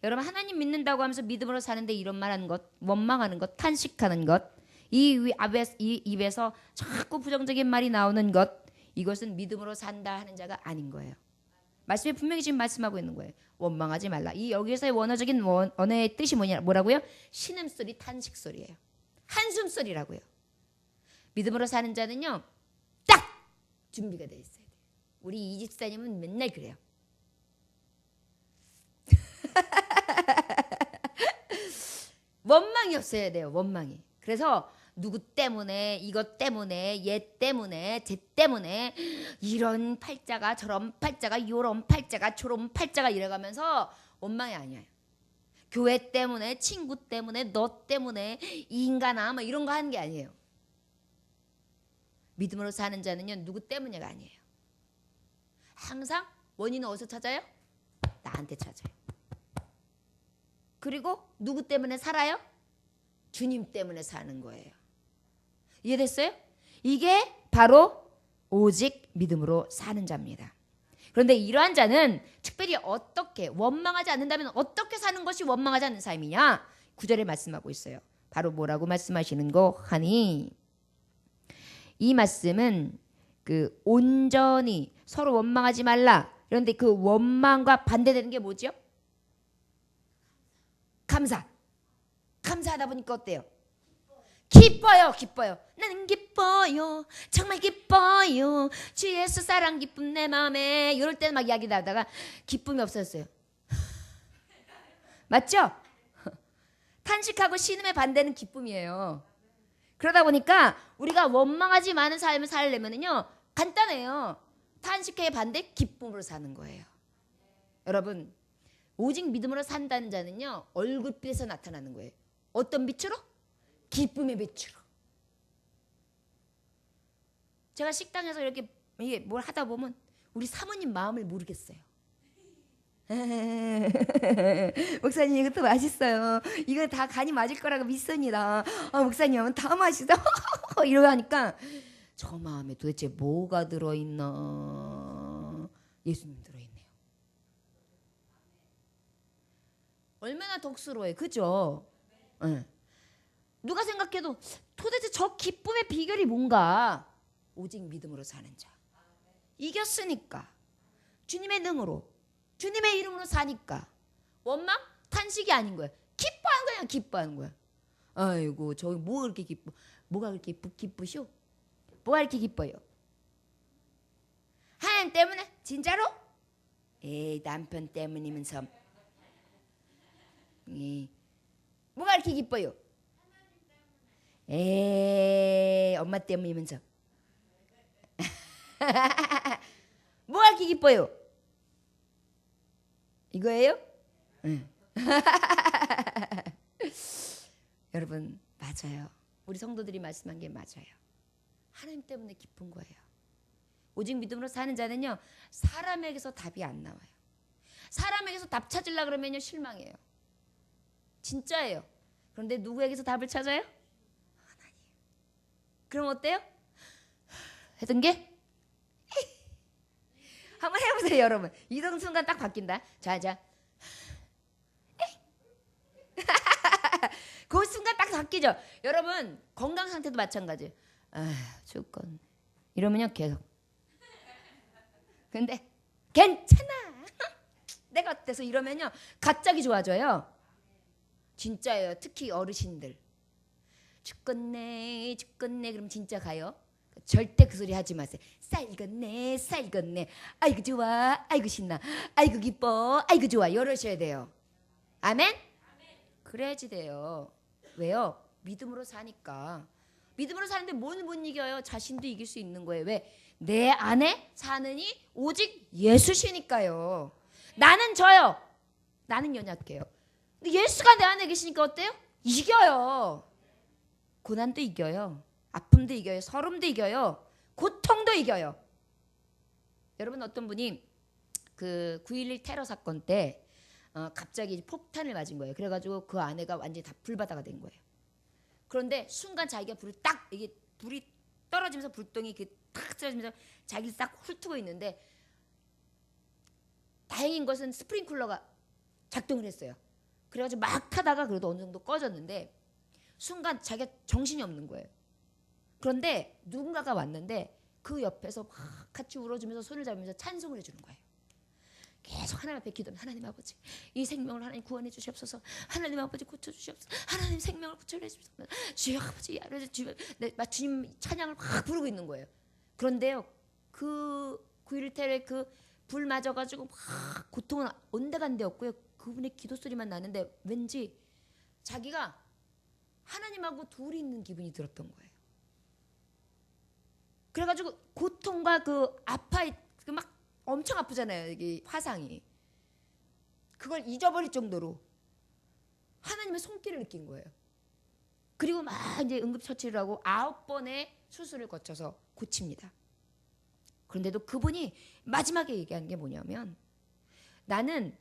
여러분, 하나님 믿는다고 하면서 믿음으로 사는데 이런 말하는 것, 원망하는 것, 탄식하는 것, 이 입에서 자꾸 부정적인 말이 나오는 것, 이것은 믿음으로 산다 하는 자가 아닌 거예요. 말씀이 분명히 지금 말씀하고 있는 거예요. 원망하지 말라. 이 여기서의 원어적인 언어의 뜻이 뭐라고요? 신음소리, 탄식소리예요. 한숨소리라고요. 믿음으로 사는 자는요, 딱 준비가 돼 있어야 돼요. 우리 이 집사님은 맨날 그래요. 원망이 없어야 돼요. 원망이. 그래서 누구 때문에, 이것 때문에, 얘 때문에, 쟤 때문에 이런 팔자가 저런 팔자가 요런 팔자가 저런 팔자가 이래가면서 원망이 아니에요. 교회 때문에, 친구 때문에, 너 때문에, 이 인간아 뭐 이런 거 하는 게 아니에요. 믿음으로 사는 자는요, 누구 때문에가 아니에요. 항상 원인은 어디서 찾아요? 나한테 찾아요. 그리고 누구 때문에 살아요? 주님 때문에 사는 거예요. 이해됐어요? 이게 바로 오직 믿음으로 사는 자입니다. 그런데 이러한 자는 특별히 어떻게 원망하지 않는다면 어떻게 사는 것이 원망하지 않는 삶이냐? 9절에 말씀하고 있어요. 바로 뭐라고 말씀하시는 거 하니 이 말씀은 그 온전히 서로 원망하지 말라. 그런데 그 원망과 반대되는 게 뭐죠? 감사하다 보니까 어때요? 기뻐요. 나는 기뻐요. 정말 기뻐요. 주 예수 사랑 기쁨 내 마음에. 이럴 때는 막 이야기 나다가 기쁨이 없어졌어요. 맞죠? 탄식하고 신음의 반대는 기쁨이에요. 그러다 보니까 우리가 원망하지 많은 삶을 살려면요 간단해요. 탄식회의 반대 기쁨으로 사는 거예요. 여러분 오직 믿음으로 산다는 자는요 얼굴빛에서 나타나는 거예요. 어떤 빛으로? 기쁨의 빛으로. 제가 식당에서 이렇게 뭘 하다 보면 우리 사모님 마음을 모르겠어요. 목사님 이것도 맛있어요. 이거 다 간이 맞을 거라고 믿습니다. 목사님은 다 맛있어. 이러고 하니까 저 마음에 도대체 뭐가 들어있나. 예수님 들어있네요. 얼마나 덕스러워요. 그죠? 네. 누가 생각해도 도대체 저 기쁨의 비결이 뭔가. 오직 믿음으로 사는 자. 이겼으니까. 주님의 능으로. 주님의 이름으로 사니까. 원망? 탄식이 아닌 거야. 기뻐하는 거야. 기뻐하는 거야. 아이고 저기 뭐가 그렇게 기뻐. 뭐가 그렇게 기쁘쇼? 뭐가 이렇게 기뻐요? 하나님 때문에? 진짜로? 에이 남편 때문이면서 뭐가 이렇게 기뻐요? 에이 엄마 때문이면서 뭐가 이렇게 기뻐요? 이거예요? 응. 여러분 맞아요. 우리 성도들이 말씀한 게 맞아요. 하나님 때문에 기쁜 거예요. 오직 믿음으로 사는 자는요 사람에게서 답이 안 나와요. 사람에게서 답 찾으려고 그러면요 실망해요. 진짜예요. 그런데 누구에게서 답을 찾아요? 하나님. 그럼 어때요? 했던 게? 한번 해보세요 여러분. 이동 순간 딱 바뀐다. 자. 그 순간 딱 바뀌죠. 여러분 건강 상태도 마찬가지. 죽겠네. 이러면요 계속. 근데 괜찮아. 내가 어때서 이러면요 갑자기 좋아져요. 진짜예요. 특히 어르신들. 죽겠네 그럼 진짜 가요. 절대 그 소리 하지 마세요. 쌀겠네. 아이고 좋아. 아이고 신나. 아이고 기뻐. 아이고 좋아. 이러셔야 돼요. 아멘? 그래야지 돼요. 왜요? 믿음으로 사니까. 믿음으로 사는데 뭘 못 이겨요? 자신도 이길 수 있는 거예요. 왜? 내 안에 사느니 오직 예수시니까요. 나는 저요. 나는 연약해요. 근데 예수가 내 안에 계시니까 어때요? 이겨요. 고난도 이겨요. 아픔도 이겨요. 서름도 이겨요. 고통도 이겨요. 여러분 어떤 분이 그 9.11 테러 사건 때 갑자기 폭탄을 맞은 거예요. 그래가지고 그 아내가 완전히 다 불바다가 된 거예요. 그런데 순간 자기가 이게 불이 떨어지면서 불똥이 탁 떨어지면서 자기를 싹 훑고 있는데 다행인 것은 스프링클러가 작동을 했어요. 그래가지고 막 타다가 그래도 어느 정도 꺼졌는데 순간 자기가 정신이 없는 거예요. 그런데 누군가가 왔는데 그 옆에서 막 같이 울어주면서 손을 잡으면서 찬송을 해주는 거예요. 계속 하나님 앞에 기도하면 하나님 아버지 이 생명을 하나님 구원해 주시옵소서. 하나님 아버지 고쳐주시옵소서. 하나님 생명을 구원해 주시옵소서. 주여 아버지 주님 찬양을 막 부르고 있는 거예요. 그런데요 그 9.11 테러에 그 불 맞아가지고 막 고통은 온데간데 없고요. 그분의 기도 소리만 나는데 왠지 자기가 하나님하고 둘이 있는 기분이 들었던 거예요. 그래가지고 고통과 막 엄청 아프잖아요. 여기 화상이. 그걸 잊어버릴 정도로 하나님의 손길을 느낀 거예요. 그리고 막 이제 응급처치를 하고 9번의 수술을 거쳐서 고칩니다. 그런데도 그분이 마지막에 얘기한 게 뭐냐면 나는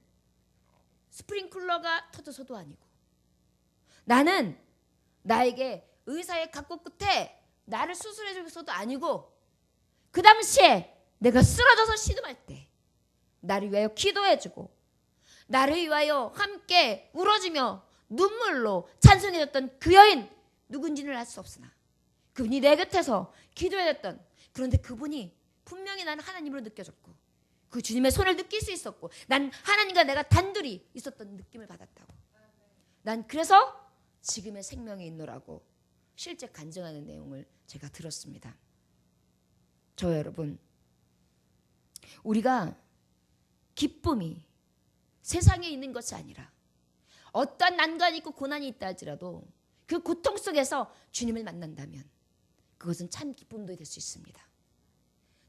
스프링클러가 터져서도 아니고 나는 나에게 의사의 각고 끝에 나를 수술해 줘서도 아니고 그 당시에 내가 쓰러져서 신음할 때 나를 위하여 기도해주고 나를 위하여 함께 울어주며 눈물로 찬송해줬던 그 여인 누군지는 알 수 없으나 그분이 내 곁에서 기도해줬던 그런데 그분이 분명히 나는 하나님으로 느껴졌고 그 주님의 손을 느낄 수 있었고 난 하나님과 내가 단둘이 있었던 느낌을 받았다고. 난 그래서 지금의 생명이 있노라고 실제 간증하는 내용을 제가 들었습니다. 저 여러분 우리가 기쁨이 세상에 있는 것이 아니라 어떠한 난관이 있고 고난이 있다 할지라도 그 고통 속에서 주님을 만난다면 그것은 참 기쁨도 될 수 있습니다.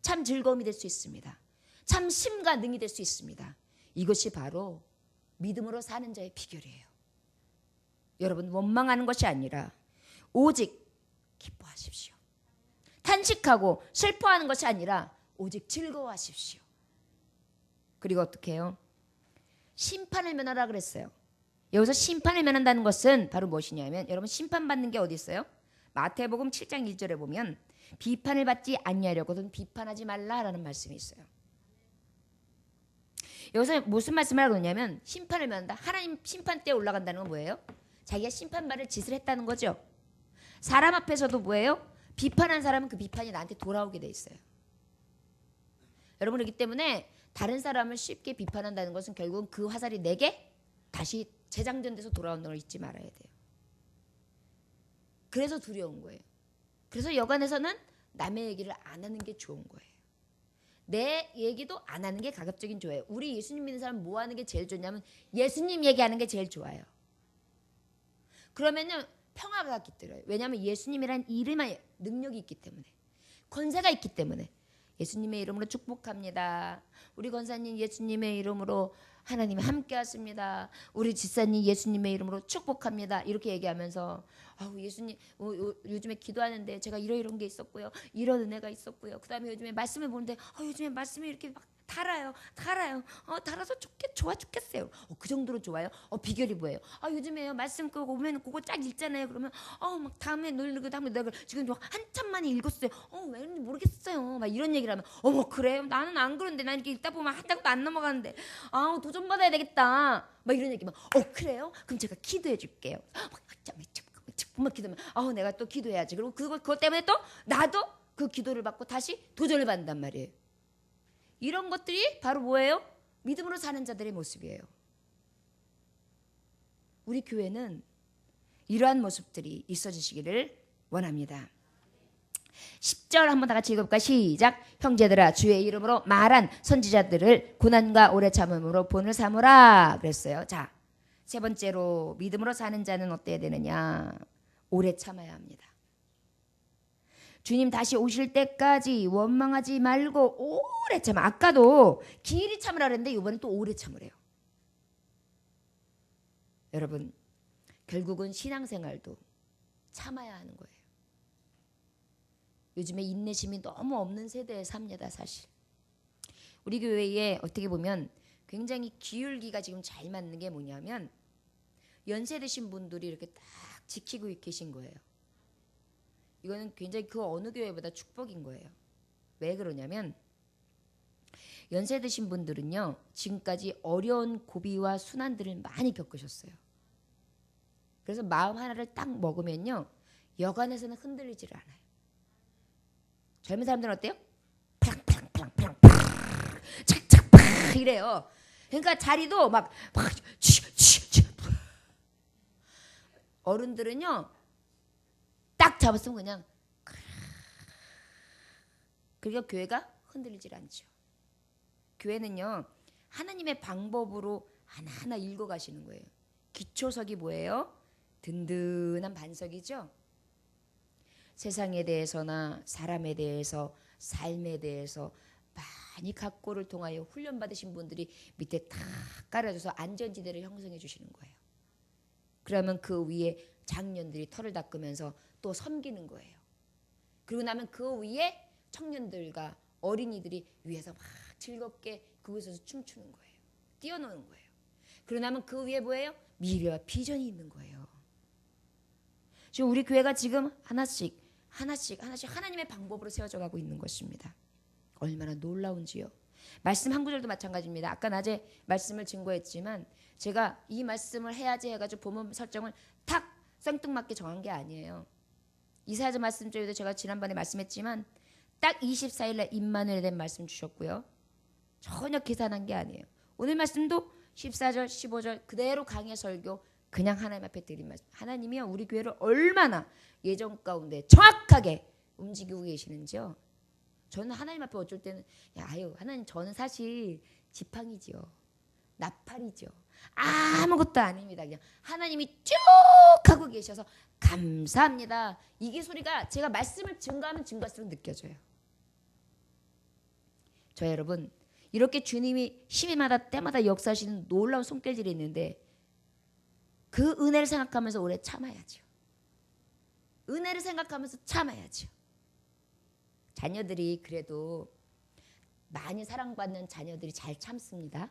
참 즐거움이 될 수 있습니다. 참 심과 능이 될 수 있습니다. 이것이 바로 믿음으로 사는 자의 비결이에요. 여러분, 원망하는 것이 아니라 오직 기뻐하십시오. 탄식하고 슬퍼하는 것이 아니라 오직 즐거워하십시오. 그리고 어떻게 해요? 심판을 면하라 그랬어요. 여기서 심판을 면한다는 것은 바로 무엇이냐면, 여러분, 심판받는 게 어디 있어요? 마태복음 7장 1절에 보면 비판을 받지 아니하려거든 비판하지 말라라는 말씀이 있어요. 여기서 무슨 말씀을 하고 있냐면, 심판을 면한다. 하나님 심판대에 올라간다는 건 뭐예요? 자기가 심판받을 짓을 했다는 거죠. 사람 앞에서도 뭐예요? 비판한 사람은 그 비판이 나한테 돌아오게 돼 있어요. 여러분, 그렇기 때문에 다른 사람을 쉽게 비판한다는 것은 결국은 그 화살이 내게 다시 재장전돼서 돌아온다는 걸 잊지 말아야 돼요. 그래서 두려운 거예요. 그래서 여간에서는 남의 얘기를 안 하는 게 좋은 거예요. 내 얘기도 안 하는 게 가급적인 좋아요. 우리 예수님 믿는 사람 뭐 하는 게 제일 좋냐면 예수님 얘기하는 게 제일 좋아요. 그러면은 평화가 깃들어요. 왜냐하면 예수님이란 이름에 능력이 있기 때문에, 권세가 있기 때문에. 예수님의 이름으로 축복합니다. 우리 권사님 예수님의 이름으로 하나님이 함께 하십니다. 우리 집사님 예수님의 이름으로 축복합니다. 이렇게 얘기하면서 예수님 요즘에 기도하는데 제가 이런 게 있었고요. 이런 은혜가 있었고요. 그 다음에 요즘에 말씀을 보는데 요즘에 말씀이 이렇게 막 달아요. 달아서 좋아 죽겠어요. 그 정도로 좋아요. 비결이 뭐예요? 요즘에요 말씀 그거 오면 그거 쫙 읽잖아요. 그러면 막 다음에 내가 지금 한참 만에 읽었어요. 왜 그런지 모르겠어요. 막 이런 얘기를 하면 어머 그래요? 나는 안 그런데 난 이렇게 읽다 보면 한 장도 안 넘어가는데 도전 받아야 되겠다. 막 이런 얘기만 그래요? 그럼 제가 기도해 줄게요. 막 기도하면 내가 또 기도해야지. 그리고 그것 때문에 또 나도 그 기도를 받고 다시 도전을 받는단 말이에요. 이런 것들이 바로 뭐예요? 믿음으로 사는 자들의 모습이에요. 우리 교회는 이러한 모습들이 있어지시기를 원합니다. 10절 한번 다 같이 읽어볼까? 시작. 형제들아 주의 이름으로 말한 선지자들을 고난과 오래 참음으로 본을 삼으라 그랬어요. 자, 세 번째로 믿음으로 사는 자는 어때야 되느냐? 오래 참아야 합니다. 주님 다시 오실 때까지 원망하지 말고 오래 참아. 아까도 길이 참으라 그랬는데 이번엔 또 오래 참으래요. 여러분, 결국은 신앙생활도 참아야 하는 거예요. 요즘에 인내심이 너무 없는 세대에 삽니다, 사실. 우리 교회에 어떻게 보면 굉장히 기울기가 지금 잘 맞는 게 뭐냐면 연세 드신 분들이 이렇게 딱 지키고 계신 거예요. 이거는 굉장히 그 어느 교회보다 축복인 거예요. 왜 그러냐면 연세 드신 분들은요 지금까지 어려운 고비와 순환들을 많이 겪으셨어요. 그래서 마음 하나를 딱 먹으면요 여간에서는 흔들리지를 않아요. 젊은 사람들은 어때요? 팡팡팡팡팡 착착 팍 이래요. 그러니까 자리도 막 어른들은요 딱 잡았으면 그냥 그러니까 교회가 흔들리질 않죠. 교회는요 하나님의 방법으로 하나하나 읽어가시는 거예요. 기초석이 뭐예요? 든든한 반석이죠. 세상에 대해서나 사람에 대해서 삶에 대해서 많이 각고를 통하여 훈련받으신 분들이 밑에 탁 깔아줘서 안전지대를 형성해 주시는 거예요. 그러면 그 위에 장년들이 털을 닦으면서 또 섬기는 거예요. 그리고 나면 그 위에 청년들과 어린이들이 위에서 막 즐겁게 그곳에서 춤추는 거예요. 뛰어노는 거예요. 그러고 나면 그 위에 뭐예요? 미래와 비전이 있는 거예요. 지금 우리 교회가 지금 하나씩 하나님의 방법으로 세워져 가고 있는 것입니다. 얼마나 놀라운지요. 말씀 한 구절도 마찬가지입니다. 아까 낮에 말씀을 증거했지만 제가 이 말씀을 해야지 해가지고 본문 설정을 탁 생뚱맞게 정한 게 아니에요. 이사야서 말씀 중에도 제가 지난번에 말씀했지만 딱 24일날 임마누엘에 대한 말씀 주셨고요. 전혀 계산한 게 아니에요. 오늘 말씀도 14절 15절 그대로 강의 설교 그냥 하나님 앞에 드린 말씀. 하나님이요 우리 교회를 얼마나 예정 가운데 정확하게 움직이고 계시는지요. 저는 하나님 앞에 어쩔 때는 하나님 저는 사실 지팡이지요. 나팔이죠. 아무것도 아닙니다. 그냥 하나님이 쭉 하고 계셔서 감사합니다. 이게 소리가 제가 말씀을 증거하면 증거할수록 느껴져요. 저 여러분, 이렇게 주님이 시기마다 때마다 역사하시는 놀라운 손길들이 있는데 그 은혜를 생각하면서 오래 참아야죠. 은혜를 생각하면서 참아야죠. 자녀들이 그래도 많이 사랑받는 자녀들이 잘 참습니다.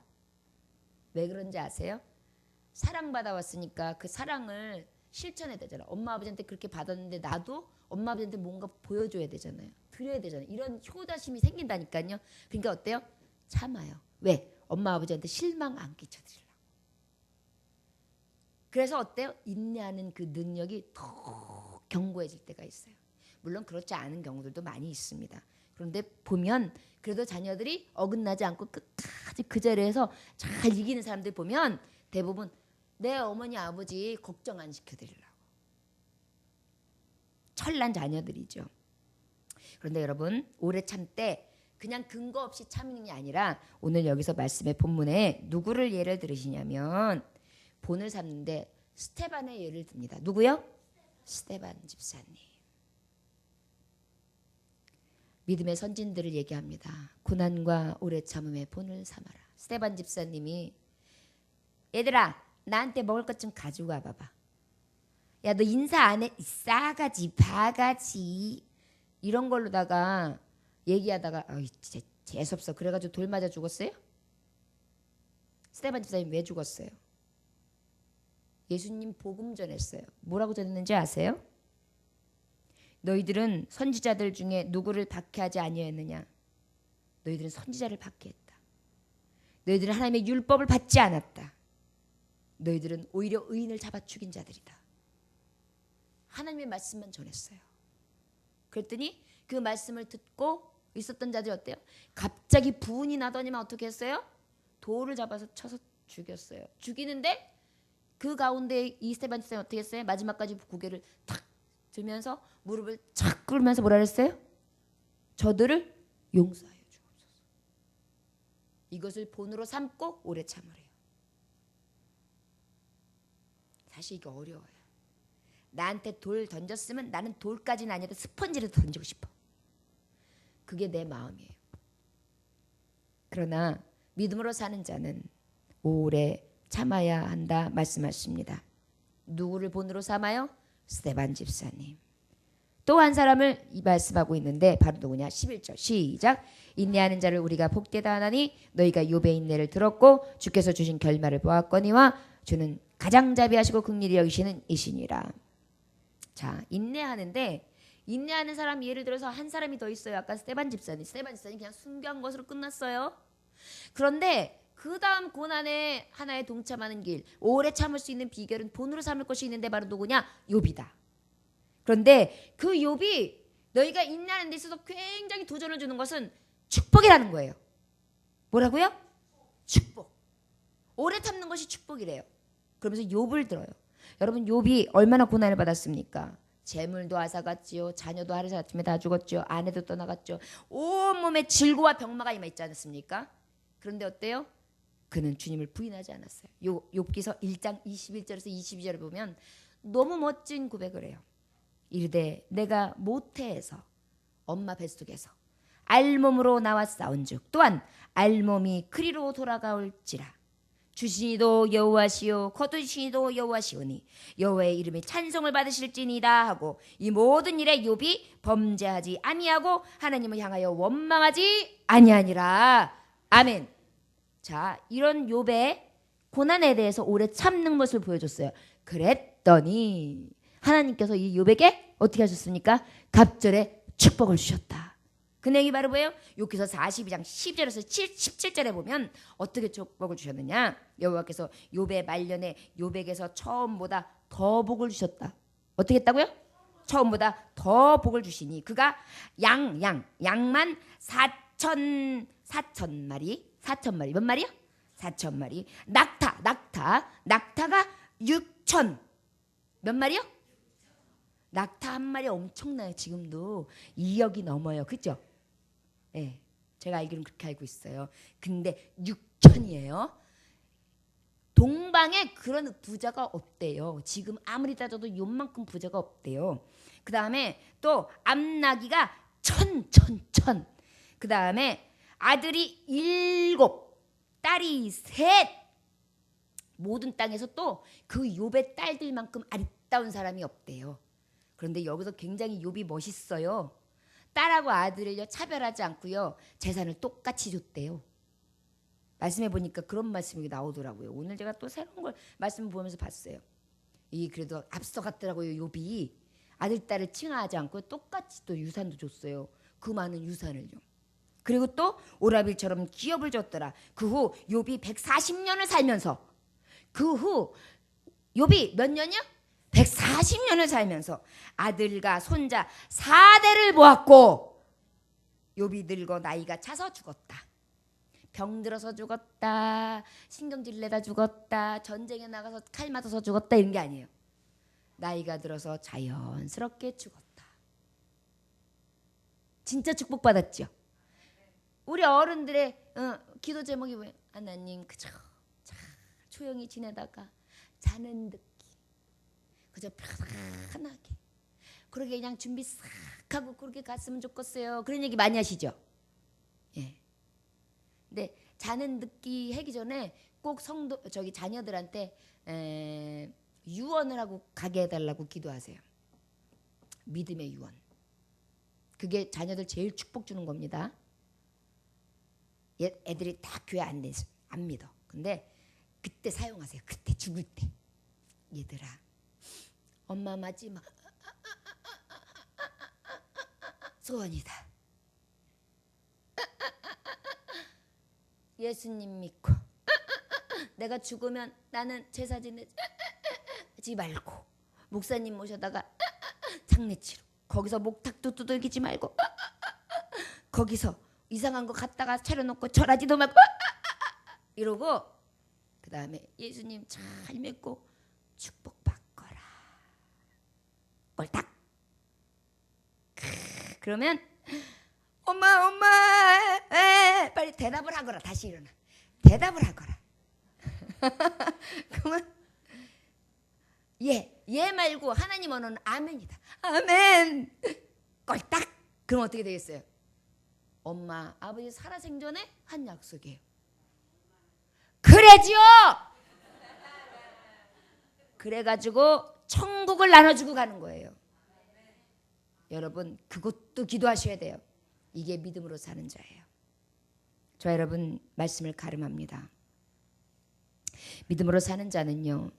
왜 그런지 아세요? 사랑받아 왔으니까 그 사랑을 실천해야 되잖아요. 엄마 아버지한테 그렇게 받았는데 나도 엄마 아버지한테 뭔가 보여줘야 되잖아요. 드려야 되잖아요. 이런 효자심이 생긴다니까요. 그러니까 어때요? 참아요. 왜? 엄마 아버지한테 실망 안 끼쳐드리려고. 그래서 어때요? 인내하는 그 능력이 더 견고해질 때가 있어요. 물론 그렇지 않은 경우들도 많이 있습니다. 그런데 보면 그래도 자녀들이 어긋나지 않고 끝까지 그 자리에서 잘 이기는 사람들 보면 대부분 내 어머니 아버지 걱정 안 시켜드리려고. 철난 자녀들이죠. 그런데 여러분 오래 참때 그냥 근거 없이 참는 게 아니라 오늘 여기서 말씀의 본문에 누구를 예를 들으시냐면 본을 삼는데 스테반의 예를 듭니다. 누구요? 스테반 집사님. 믿음의 선진들을 얘기합니다. 고난과 오래 참음의 본을 삼아라. 스테반 집사님이 얘들아 나한테 먹을 것 좀 가지고 와봐봐. 야 너 인사 안 해? 싸가지 바가지 이런 걸로다가 얘기하다가 진짜 재수없어. 그래가지고 돌 맞아 죽었어요? 스테반 집사님 왜 죽었어요? 예수님 복음 전했어요. 뭐라고 전했는지 아세요? 너희들은 선지자들 중에 누구를 박해하지 아니하였느냐? 너희들은 선지자를 박해했다. 너희들은 하나님의 율법을 받지 않았다. 너희들은 오히려 의인을 잡아 죽인 자들이다. 하나님의 말씀만 전했어요. 그랬더니 그 말씀을 듣고 있었던 자들이 어때요? 갑자기 부은이 나더니만 어떻게 했어요? 돌을 잡아서 쳐서 죽였어요. 죽이는데 그 가운데 이 스테반 집사님 어떻게 했어요? 마지막까지 고개를 탁 들면서 무릎을 착 꿇으면서 뭐라 그랬어요? 저들을 용서하여 주옵소서. 이것을 본으로 삼고 오래 참으래요. 사실 이게 어려워요. 나한테 돌 던졌으면 나는 돌까지는 아니어도 스펀지를 던지고 싶어. 그게 내 마음이에요. 그러나 믿음으로 사는 자는 오래 참아야 한다 말씀하십니다. 누구를 본으로 삼아요? 스테반 집사님. 또 한 사람을 말씀하고 있는데 바로 누구냐? 11절 시작. 인내하는 자를 우리가 복되다 하나니 너희가 욥의 인내를 들었고 주께서 주신 결말을 보았거니와 주는 가장자비하시고 긍휼히 여기시는 이시니라. 자, 인내하는데 인내하는 사람 예를 들어서 한 사람이 더 있어요. 아까 스테반 집사님 그냥 순교한 것으로 끝났어요. 그런데 그 다음 고난에 하나에 동참하는 길, 오래 참을 수 있는 비결은 본으로 삼을 것이 있는데 바로 누구냐? 욥이다. 그런데 그 욥이 너희가 인내하는 데 있어서 굉장히 도전을 주는 것은 축복이라는 거예요. 뭐라고요? 축복. 오래 참는 것이 축복이래요. 그러면서 욥을 들어요. 여러분 욥이 얼마나 고난을 받았습니까? 재물도 앗아갔지요. 자녀도 하루아침에 다 죽었죠. 아내도 떠나갔죠. 온몸에 질고와 병마가 임해 있지 않았습니까? 그런데 어때요? 그는 주님을 부인하지 않았어요. 욥기서 1장 21절에서 22절을 보면 너무 멋진 고백을 해요. 이르되 내가 모태에서 엄마 뱃속에서 알몸으로 나와 싸운즉 또한 알몸이 그리로 돌아가올지라. 주시니도 여호와시요 거두시니도 여호와시오니 여호와의 이름이 찬송을 받으실지니라 하고 이 모든 일에 욥이 범죄하지 아니하고 하나님을 향하여 원망하지 아니하니라. 아멘. 자, 이런 욥의 고난에 대해서 오래 참는 것을 보여줬어요. 그랬더니 하나님께서 이 욥에게 어떻게 하셨습니까? 갑절에 축복을 주셨다. 그 내용이 바로 뭐예요? 욥기서 42장 10절에서 17절에 보면 어떻게 축복을 주셨느냐? 여호와께서 욥의 말년에 욥에게서 처음보다 더 복을 주셨다. 어떻게 했다고요? 처음보다 더 복을 주시니 그가 양만 4천 마리 몇 마리요? 4,000마리. 낙타가 6천 몇 마리요? 낙타 한 마리 엄청나요. 지금도 2억이 넘어요. 그죠? 네, 제가 알기로는 그렇게 알고 있어요. 근데 6천이에요. 동방에 그런 부자가 없대요. 지금 아무리 따져도 요만큼 부자가 없대요. 그 다음에 또 암나기가 천. 그 다음에 아들이 7, 딸이 3. 모든 땅에서 또 그 욥의 딸들만큼 아리따운 사람이 없대요. 그런데 여기서 굉장히 욥이 멋있어요. 딸하고 아들을요 차별하지 않고요 재산을 똑같이 줬대요. 말씀해 보니까 그런 말씀이 나오더라고요. 오늘 제가 또 새로운 걸 말씀 보면서 봤어요. 이 그래도 앞서갔더라고요. 욥이 아들 딸을 칭하지 않고 똑같이 또 유산도 줬어요. 그 많은 유산을요. 그리고 또 오라빌처럼 기업을 줬더라. 그 후 욥이 140년을 살면서 그 후 욥이 몇 년이요? 140년을 살면서 아들과 손자 4대를 보았고 욥이 늙어 나이가 차서 죽었다. 병들어서 죽었다. 신경질 내다 죽었다. 전쟁에 나가서 칼 맞아서 죽었다. 이런 게 아니에요. 나이가 들어서 자연스럽게 죽었다. 진짜 축복받았죠. 우리 어른들의 기도 제목이 뭐예요? 하나님 그저 조용히 지내다가 자는 느낌. 그저 편안하게. 그렇게 그냥 준비 싹 하고 그렇게 갔으면 좋겠어요. 그런 얘기 많이 하시죠? 예. 근데 자는 늦기 하기 전에 꼭 성도 자녀들한테 유언을 하고 가게 해달라고 기도하세요. 믿음의 유언. 그게 자녀들 제일 축복 주는 겁니다. 애들이 다 교회 안 믿어. 근데 그때 사용하세요. 그때 죽을 때. 얘들아, 엄마 마지막 소원이다. 예수님 믿고 내가 죽으면 나는 제사 지내지 말고 목사님 모셔다가 장례치러 거기서 목탁도 두들기지 말고 거기서 이상한 거 갖다가 차려놓고 절하지도 말고 이러고 그 다음에 예수님 잘 믿고 축복받거라. 옳딱. 그러면 엄마 빨리 대답을 하거라. 다시 일어나. 대답을 하거라. 그러면 예 말고 하나님 언어는 아멘이다. 아멘. 꼴딱. 그럼 어떻게 되겠어요? 엄마 아버지 살아생전에 한 약속이에요. 그래지요. 그래가지고 천국을 나눠주고 가는 거예요. 여러분 그것도 기도하셔야 돼요. 이게 믿음으로 사는 자예요. 저 여러분 말씀을 가름합니다. 믿음으로 사는 자는요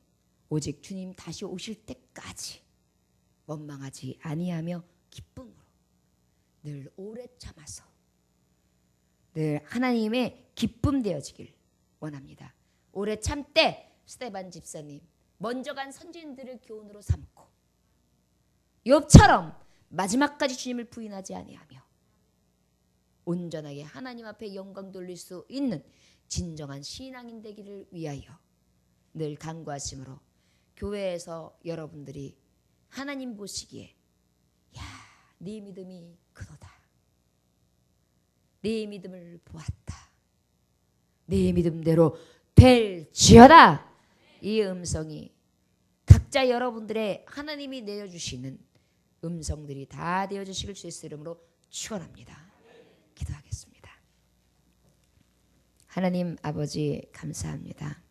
오직 주님 다시 오실 때까지 원망하지 아니하며 기쁨으로 늘 오래 참아서 늘 하나님의 기쁨 되어지길 원합니다. 오래 참때 스데반 집사님 먼저 간 선지인들을 교훈으로 삼고 욥처럼 마지막까지 주님을 부인하지 아니하며 온전하게 하나님 앞에 영광 돌릴 수 있는 진정한 신앙인 되기를 위하여 늘 간구하심으로 교회에서 여러분들이 하나님 보시기에 야, 네 믿음이 크도다. 네 믿음을 보았다. 네 믿음대로 될지어다. 이 음성이 각자 여러분들의 하나님이 내어주시는 음성들이 다 되어주실 수 있을 이름으로 축원합니다. 기도하겠습니다. 하나님 아버지 감사합니다.